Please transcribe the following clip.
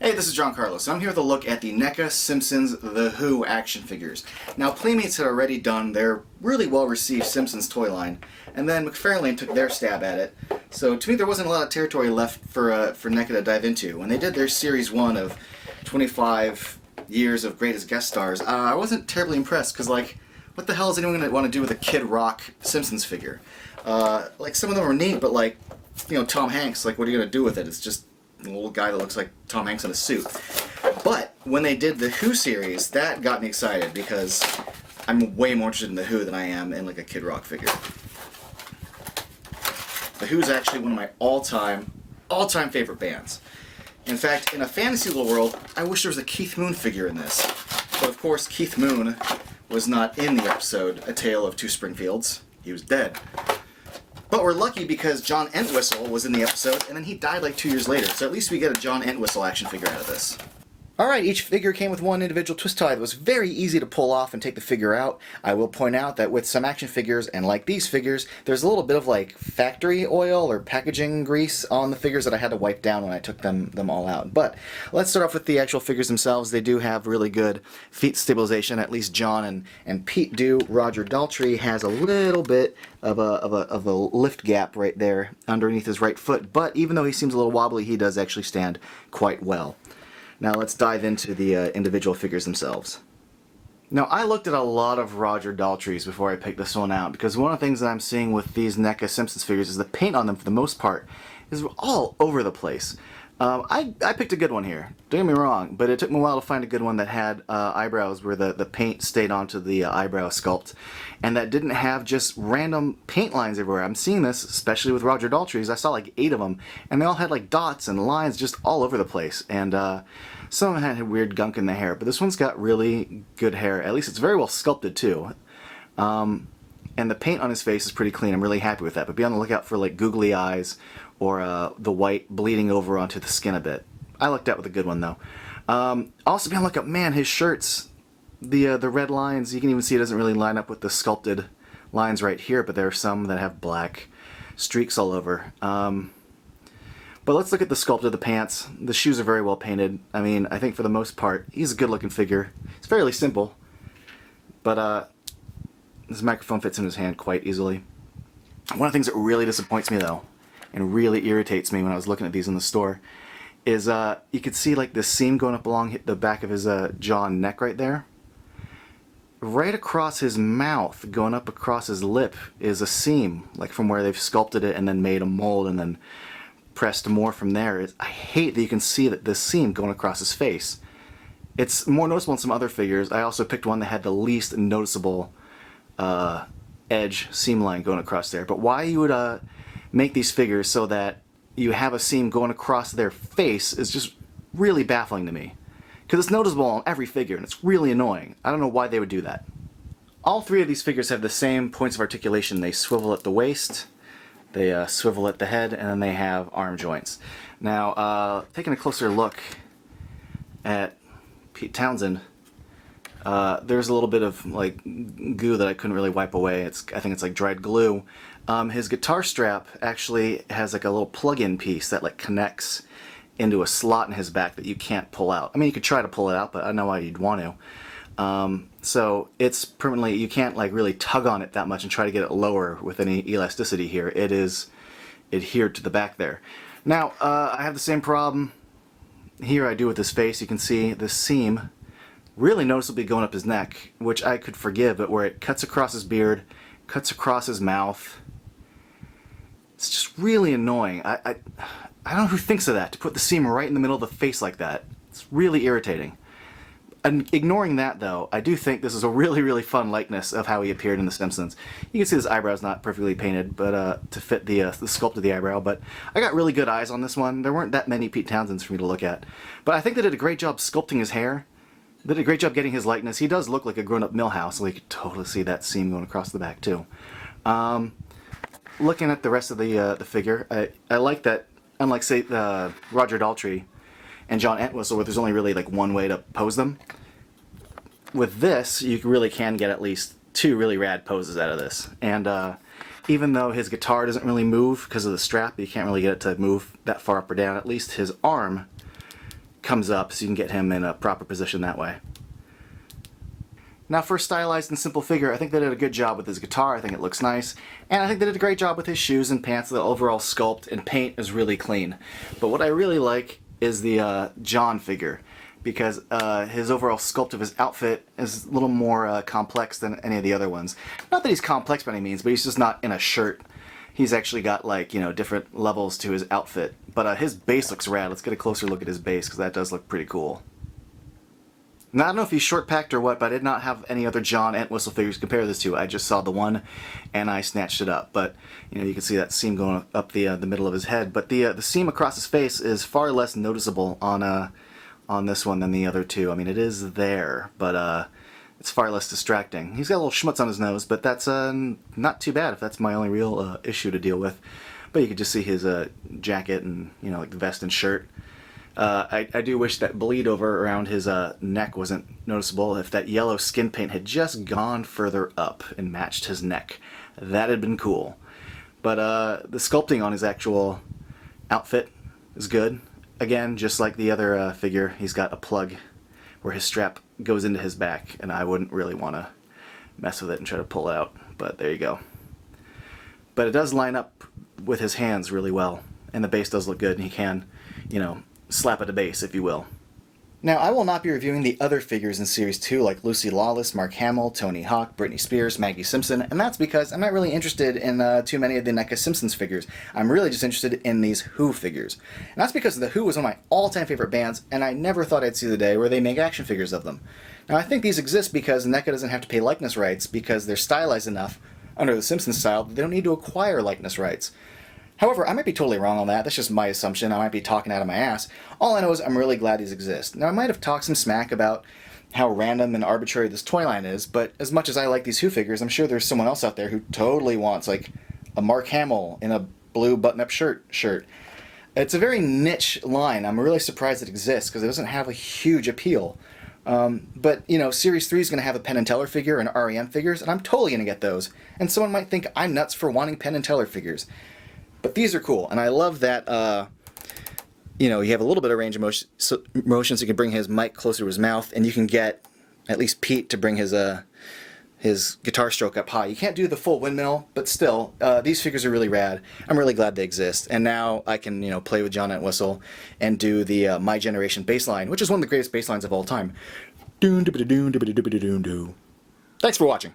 Hey, this is John Carlos. I'm here with a look at the NECA Simpsons The Who action figures. Now, Playmates had already done their really well-received Simpsons toy line, and then McFarlane took their stab at it. So to me, there wasn't a lot of territory left for NECA to dive into. When they did their Series 1 of 25 years of greatest guest stars, I wasn't terribly impressed, because, like, what the hell is anyone going to want to do with a Kid Rock Simpsons figure? Like, some of them are neat, but, like, you know, Tom Hanks, like, what are you going to do with it? It's just a little guy that looks like Tom Hanks in a suit. But when they did the Who series, that got me excited because I'm way more interested in the Who than I am in like a Kid Rock figure. The Who's actually one of my all-time favorite bands. In fact, in a fantasy little world, I wish there was a Keith Moon figure in this. But of course, Keith Moon was not in the episode A Tale of Two Springfields. He was dead. But we're lucky because John Entwistle was in the episode, and then he died like 2 years later, so at least we get a John Entwistle action figure out of this. Alright, each figure came with one individual twist tie that was very easy to pull off and take the figure out. I will point out that with some action figures, and like these figures, there's a little bit of like factory oil or packaging grease on the figures that I had to wipe down when I took them all out. But let's start off with the actual figures themselves. They do have really good feet stabilization, at least John and Pete do. Roger Daltrey has a little bit of a lift gap right there underneath his right foot, but even though he seems a little wobbly, he does actually stand quite well. Now let's dive into the individual figures themselves. Now I looked at a lot of Roger Daltrey's before I picked this one out, because one of the things that I'm seeing with these NECA Simpsons figures is the paint on them, for the most part, is all over the place. I picked a good one here, don't get me wrong, but it took me a while to find a good one that had eyebrows where the paint stayed onto the eyebrow sculpt, and that didn't have just random paint lines everywhere. I'm seeing this, especially with Roger Daltrey's. I saw like 8 of them, and they all had like dots and lines just all over the place, and some of them had weird gunk in the hair, but this one's got really good hair. At least it's very well sculpted too. And the paint on his face is pretty clean. I'm really happy with that, but be on the lookout for like googly eyes or the white bleeding over onto the skin a bit. I lucked out with a good one though. Also be on the lookout, man, his shirts, the red lines, you can even see it doesn't really line up with the sculpted lines right here, but there are some that have black streaks all over. But let's look at the sculpt of the pants. The shoes are very well painted. I mean, I think for the most part, he's a good looking figure. It's fairly simple, but this microphone fits in his hand quite easily. One of the things that really disappoints me though, and really irritates me when I was looking at these in the store, is you could see like this seam going up along the back of his jaw and neck right there. Right across his mouth, going up across his lip, is a seam, like from where they've sculpted it and then made a mold and then pressed more from there. I hate that you can see that this seam going across his face. It's more noticeable in some other figures. I also picked one that had the least noticeable edge seam line going across there. But why you would make these figures so that you have a seam going across their face is just really baffling to me. Because it's noticeable on every figure and it's really annoying. I don't know why they would do that. All 3 of these figures have the same points of articulation. They swivel at the waist, they swivel at the head, and then they have arm joints. Now, taking a closer look at Pete Townshend, there's a little bit of like goo that I couldn't really wipe away. I think it's like dried glue. His guitar strap actually has like a little plug-in piece that like connects into a slot in his back that you can't pull out. I mean, you could try to pull it out, but I don't know why you'd want to. So it's permanently, you can't like really tug on it that much and try to get it lower with any elasticity here. It is adhered to the back there. Now, I have the same problem here I do with his face. You can see this seam really noticeably going up his neck, which I could forgive, but where it cuts across his beard, cuts across his mouth, it's just really annoying. I don't know who thinks of that, to put the seam right in the middle of the face like that. It's really irritating. And ignoring that though, I do think this is a really, really fun likeness of how he appeared in The Simpsons. You can see his eyebrow's not perfectly painted, but to fit the sculpt of the eyebrow, but I got really good eyes on this one. There weren't that many Pete Townsends for me to look at. But I think they did a great job sculpting his hair. They did a great job getting his likeness. He does look like a grown-up Milhouse, so you could totally see that seam going across the back too. Looking at the rest of the figure, I like that, unlike say Roger Daltrey and John Entwistle, where there's only really like one way to pose them. With this, you really can get at least 2 really rad poses out of this. And even though his guitar doesn't really move because of the strap, you can't really get it to move that far up or down, at least his arm comes up so you can get him in a proper position that way. Now for a stylized and simple figure, I think they did a good job with his guitar. I think it looks nice. And I think they did a great job with his shoes and pants. The overall sculpt and paint is really clean. But what I really like is the John figure, because his overall sculpt of his outfit is a little more complex than any of the other ones. Not that he's complex by any means, but he's just not in a shirt. He's actually got, like, you know, different levels to his outfit. But his base looks rad. Let's get a closer look at his base, because that does look pretty cool. Now, I don't know if he's short-packed or what, but I did not have any other John Entwistle figures to compare this to. I just saw the one, and I snatched it up. But, you know, you can see that seam going up the middle of his head. But the seam across his face is far less noticeable on this one than the other two. I mean, it is there, but it's far less distracting. He's got a little schmutz on his nose, but that's not too bad if that's my only real issue to deal with. But you can just see his jacket and, you know, like the vest and shirt. I do wish that bleed over around his neck wasn't noticeable. If that yellow skin paint had just gone further up and matched his neck, that had been cool. But the sculpting on his actual outfit is good. Again, just like the other figure, he's got a plug where his strap goes into his back, and I wouldn't really want to mess with it and try to pull it out, but there you go. But it does line up with his hands really well, and the base does look good, and he can, you know, slap at a base, if you will. Now, I will not be reviewing the other figures in Series 2, like Lucy Lawless, Mark Hamill, Tony Hawk, Britney Spears, Maggie Simpson, and that's because I'm not really interested in too many of the NECA Simpsons figures. I'm really just interested in these Who figures. And that's because the Who was one of my all-time favorite bands, and I never thought I'd see the day where they make action figures of them. Now, I think these exist because NECA doesn't have to pay likeness rights because they're stylized enough under the Simpsons style that they don't need to acquire likeness rights. However, I might be totally wrong on that. That's just my assumption. I might be talking out of my ass. All I know is I'm really glad these exist. Now, I might have talked some smack about how random and arbitrary this toy line is, but as much as I like these Who figures, I'm sure there's someone else out there who totally wants, like, a Mark Hamill in a blue button-up shirt. It's a very niche line. I'm really surprised it exists because it doesn't have a huge appeal. But, you know, Series 3 is going to have a Penn and Teller figure and REM figures, and I'm totally going to get those. And someone might think I'm nuts for wanting Penn and Teller figures. But these are cool, and I love that, you know, you have a little bit of range of motion, so you can bring his mic closer to his mouth, and you can get at least Pete to bring his guitar stroke up high. You can't do the full windmill, but still, these figures are really rad. I'm really glad they exist, and now I can, you know, play with John Entwistle and do the My Generation bass line, which is one of the greatest bass lines of all time. Thanks for watching.